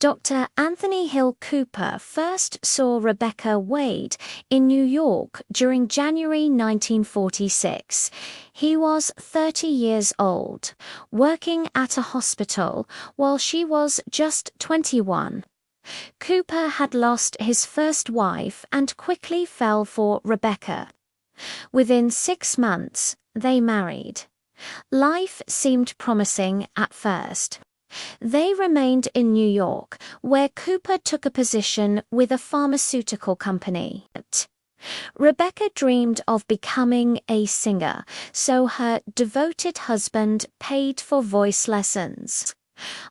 Dr. Anthony Hill Cooper first saw Rebecca Wade in New York during January 1946. He was 30 years old, working at a hospital while she was just 21. Cooper had lost his first wife and quickly fell for Rebecca. Within 6 months, they married. Life seemed promising at first. They remained in New York, where Cooper took a position with a pharmaceutical company. Rebecca dreamed of becoming a singer, so her devoted husband paid for voice lessons.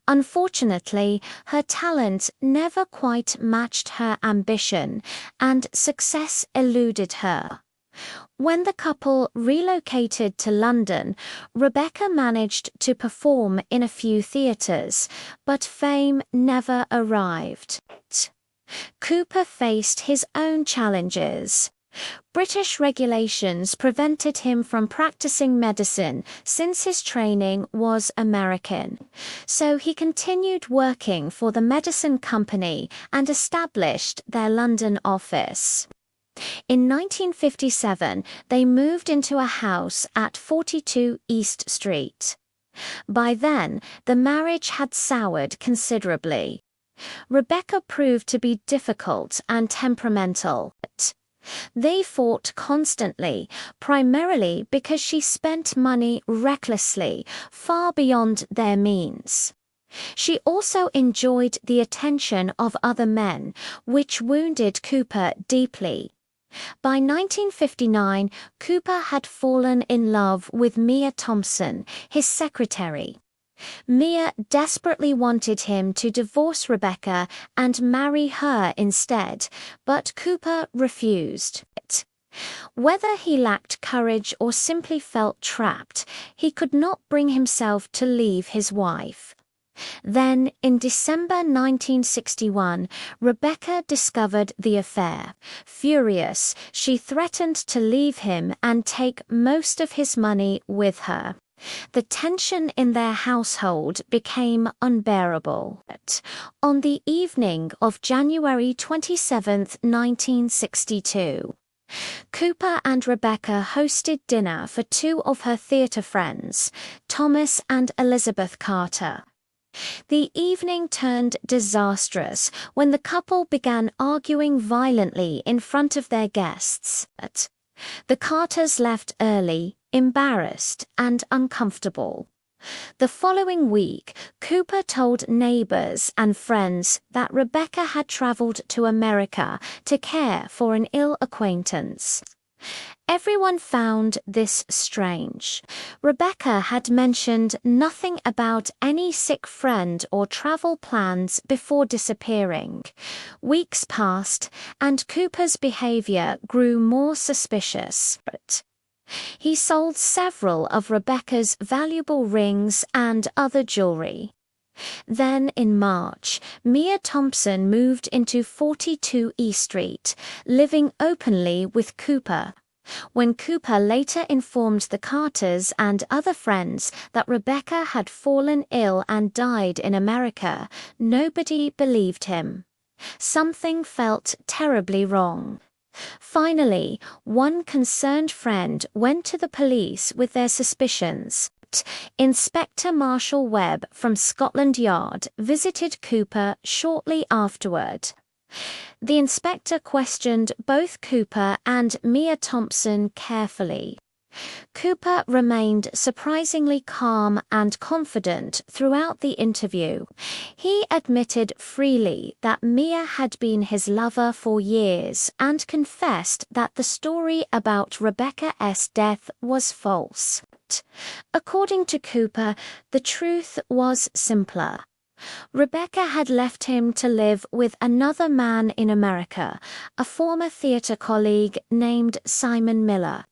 Unfortunately, her talent never quite matched her ambition, and success eluded her. When the couple relocated to London, Rebecca managed to perform in a few theatres, but fame never arrived. Cooper faced his own challenges. British regulations prevented him from practicing medicine since his training was American, so he continued working for the medicine company and established their London office. In 1957, they moved into a house at 42 East Street. By then, the marriage had soured considerably. Rebecca proved to be difficult and temperamental. They fought constantly, primarily because she spent money recklessly, far beyond their means. She also enjoyed the attention of other men, which wounded Cooper deeply. By 1959, Cooper had fallen in love with Mia Thompson, his secretary. Mia desperately wanted him to divorce Rebecca and marry her instead, but Cooper refused. Whether he lacked courage or simply felt trapped, he could not bring himself to leave his wife. Then, in December 1961, Rebecca discovered the affair. Furious, she threatened to leave him and take most of his money with her. The tension in their household became unbearable. On the evening of January 27, 1962, Cooper and Rebecca hosted dinner for two of her theatre friends, Thomas and Elizabeth Carter. The evening turned disastrous when the couple began arguing violently in front of their guests. The Carters left early, embarrassed and uncomfortable. The following week, Cooper told neighbors and friends that Rebecca had traveled to America to care for an ill acquaintance. Everyone found this strange. Rebecca had mentioned nothing about any sick friend or travel plans before disappearing. Weeks passed, and Cooper's behavior grew more suspicious. He sold several of Rebecca's valuable rings and other jewelry. Then in March, Mia Thompson moved into 42 E Street, living openly with Cooper. When Cooper later informed the Carters and other friends that Rebecca had fallen ill and died in America, nobody believed him. Something felt terribly wrong. Finally, one concerned friend went to the police with their suspicions. Inspector Marshall Webb from Scotland Yard visited Cooper shortly afterward. The inspector questioned both Cooper and Mia Thompson carefully. Cooper remained surprisingly calm and confident throughout the interview. He admitted freely that Mia had been his lover for years and confessed that the story about Rebecca's death was false. According to Cooper, the truth was simpler. Rebecca had left him to live with another man in America, a former theatre colleague named Simon Miller.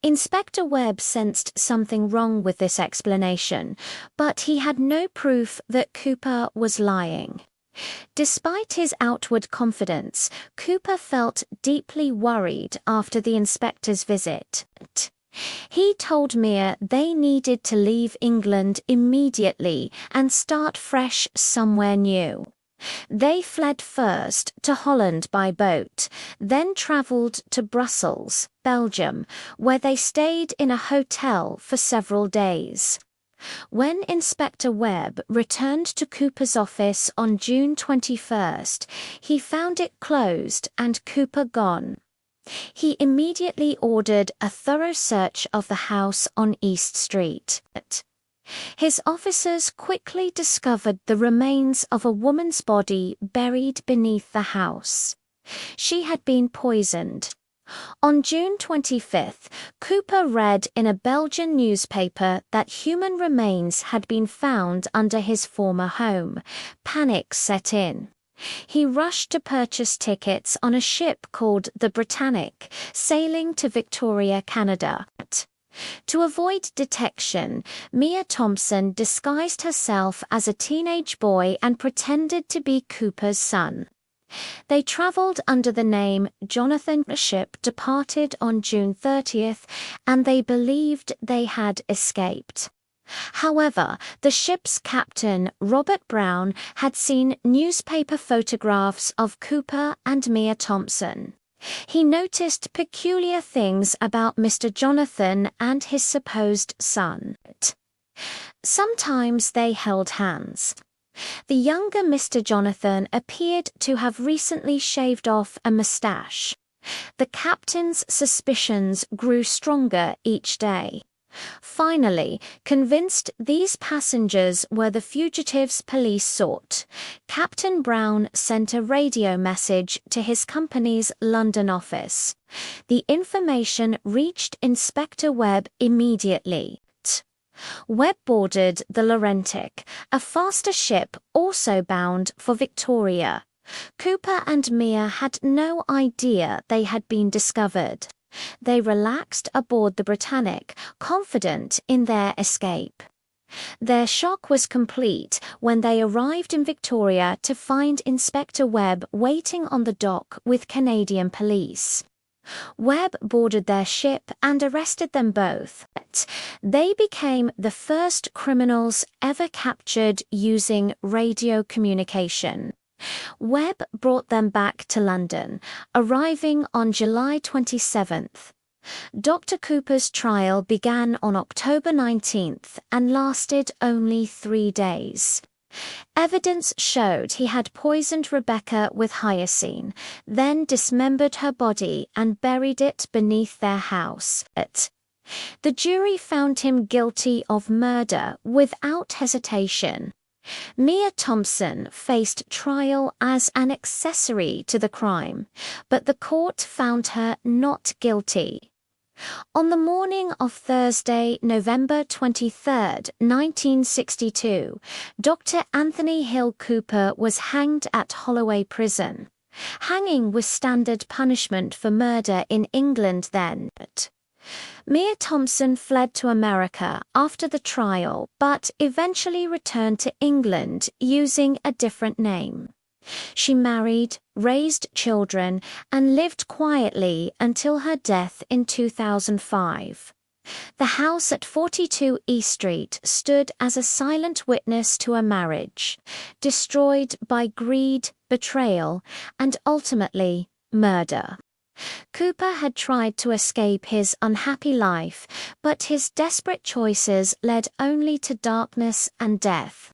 Inspector Webb sensed something wrong with this explanation, but he had no proof that Cooper was lying. Despite his outward confidence, Cooper felt deeply worried after the inspector's visit. He told Mia they needed to leave England immediately and start fresh somewhere new. They fled first to Holland by boat, then travelled to Brussels, Belgium, where they stayed in a hotel for several days. When Inspector Webb returned to Cooper's office on June 21st, he found it closed and Cooper gone. He immediately ordered a thorough search of the house on East Street. His officers quickly discovered the remains of a woman's body buried beneath the house. She had been poisoned. On June 25th, Cooper read in a Belgian newspaper that human remains had been found under his former home. Panic set in. He rushed to purchase tickets on a ship called the Britannic, sailing to Victoria, Canada. To avoid detection, Mia Thompson disguised herself as a teenage boy and pretended to be Cooper's son. They traveled under the name Jonathan. The ship departed on June 30th, and they believed they had escaped. However, the ship's captain, Robert Brown, had seen newspaper photographs of Cooper and Mia Thompson. He noticed peculiar things about Mr. Jonathan and his supposed son. Sometimes they held hands. The younger Mr. Jonathan appeared to have recently shaved off a moustache. The captain's suspicions grew stronger each day. Finally, convinced these passengers were the fugitives police sought, Captain Brown sent a radio message to his company's London office. The information reached Inspector Webb immediately. Webb boarded the Laurentic, a faster ship also bound for Victoria. Cooper and Mia had no idea they had been discovered. They relaxed aboard the Britannic, confident in their escape. Their shock was complete when they arrived in Victoria to find Inspector Webb waiting on the dock with Canadian police. Webb boarded their ship and arrested them both. They became the first criminals ever captured using radio communication. Webb brought them back to London, arriving on July 27th. Dr. Cooper's trial began on October 19th and lasted only 3 days. Evidence showed he had poisoned Rebecca with hyoscine, then dismembered her body and buried it beneath their house. The jury found him guilty of murder without hesitation. Mia Thompson faced trial as an accessory to the crime, but the court found her not guilty. On the morning of Thursday, November 23, 1962, Dr. Anthony Hill Cooper was hanged at Holloway Prison. Hanging was standard punishment for murder in England then. Mia Thompson fled to America after the trial, but eventually returned to England using a different name. She married, raised children, and lived quietly until her death in 2005. The house at 42 East Street stood as a silent witness to a marriage, destroyed by greed, betrayal, and ultimately, murder. Cooper had tried to escape his unhappy life, but his desperate choices led only to darkness and death.